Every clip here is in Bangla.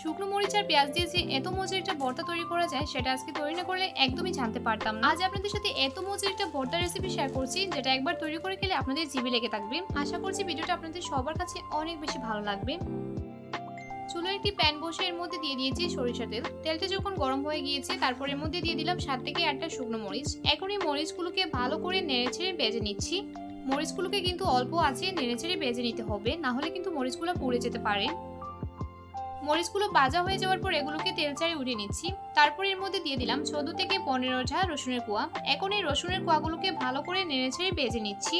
শুকনো মরিচ আর পেঁয়াজ দিয়ে যে এত মজার একটা ভর্তা তৈরি করা যায় সেটা আজকে তৈরি না করলে একদমই জানতে পারতাম না। আজ আপনাদের সাথে এত মজার একটা ভর্তা রেসিপি শেয়ার করছি যেটা একবার তৈরি করে খেলে আপনাদের জিভে লেগে থাকবে। আশা করছি ভিডিওটা আপনাদের সবার কাছে অনেক বেশি ভালো লাগবে। চুলোয় একটি প্যান বসে এর মধ্যে দিয়ে দিয়েছি সরিষার তেল। তেলটা যখন গরম হয়ে গিয়েছে তারপর এর মধ্যে দিয়ে দিলাম 7 থেকে 8টা শুকনো মরিচ। এখন এই মরিচগুলোকে ভালো করে নেড়েচেড়ে ভেজে নিচ্ছি। মরিচগুলোকে কিন্তু অল্প আঁচে নেড়েচেড়ে ভেজে নিতে হবে, না হলে কিন্তু মরিচগুলো পুড়ে যেতে পারে। মরিচগুলো ভাজা হয়ে যাওয়ার পর এগুলোকে তেল ছাড়িয়ে উঠিয়ে নিচ্ছি। তারপর এর মধ্যে দিয়ে দিলাম 14 থেকে 15টা রসুনের কোয়া। এখন এই রসুনের কোয়াগুলোকে ভালো করে নেড়েচেড়ে ভেজে নিচ্ছি।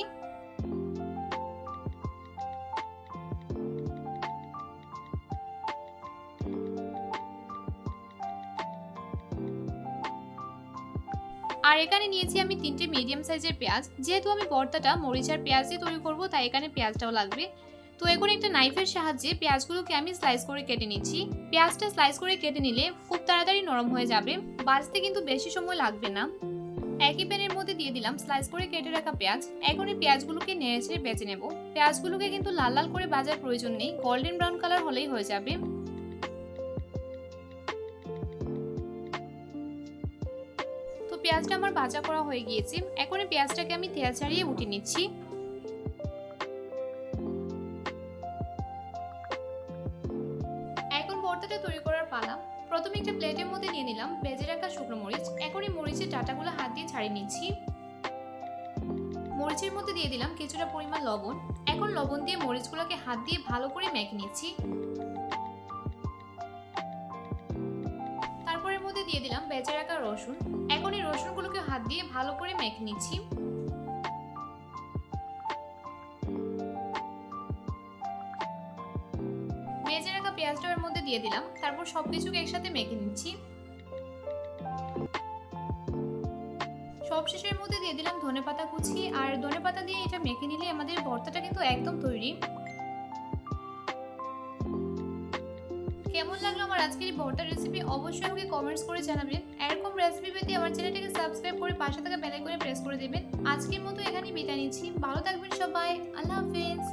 আর এখানে নিয়েছি আমি 3টে মিডিয়াম সাইজের পেঁয়াজ। যেহেতু আমি ভর্তাটা মরিচ আর পেঁয়াজ দিয়ে তৈরি করব তাই এখানে পেঁয়াজটাও লাগবে। তো এখন একটা নাইফের সাহায্যে পেঁয়াজগুলোকে আমি স্লাইস করে কেটে নিচ্ছি। পেঁয়াজটা স্লাইস করে কেটে নিলে খুব তাড়াতাড়ি নরম হয়ে যাবে, ভাজতে কিন্তু বেশি সময় লাগবে না। একই প্যানের মধ্যে দিয়ে দিলাম স্লাইস করে কেটে রাখা পেঁয়াজ। এখন এই পেঁয়াজগুলোকে নেড়েচেড়ে ভেজে নেব। পেঁয়াজগুলোকে কিন্তু লাল লাল করে ভাজার প্রয়োজন নেই, গোল্ডেন ব্রাউন কালার হলেই হয়ে যাবে। তো পেঁয়াজটা আমার ভাজা করা হয়ে গিয়েছে। এখন এই পেঁয়াজটাকে আমি তেল ছাড়িয়ে উঠিয়ে নিচ্ছি। এখন ভর্তাটা তৈরি করার পালা। প্রথমে একটা প্লেটের মধ্যে নিয়ে নিলাম ভেজে রাখা শুকনো মরিচ। এখন এই মরিচের ডাঁটাগুলো হাত দিয়ে ছাড়িয়ে নিচ্ছি। মরিচের মধ্যে দিয়ে দিলাম কিছুটা পরিমাণ লবণ। এখন লবণ দিয়ে মরিচগুলোকে হাত দিয়ে ভালো করে মেখে নিচ্ছি। তারপরের মধ্যে দিয়ে দিলাম ভেজে রাখা রসুন। এখন এই রসুনগুলোকে হাত দিয়ে ভালো করে মেখে নিচ্ছি। ভেজে রাখা পেঁয়াজটা এর মধ্যে দিয়ে দিলাম। তারপর সবকিছুকে একসাথে মেখে নিচ্ছি। সবশেষের মধ্যে দিয়ে দিলাম ধনেপাতা কুচি। আর ধনেপাতা দিয়ে এটা মেখে নিলে আমাদের ভর্তাটা কিন্তু একদম তৈরি। কেমন লাগলো আমার আজকের এই ভর্তার রেসিপি অবশ্যই আমাকে কমেন্টস করে জানাবেন। এরকম রেসিপি পেতে আমার চ্যানেলটিকে সাবস্ক্রাইব করে পাশে থাকা বেল আইকনে প্রেস করে দেবেন। আজকের মতো এখানেই বিদায় নিচ্ছি। ভালো থাকবেন সবাই। আল্লাহ হাফেজ।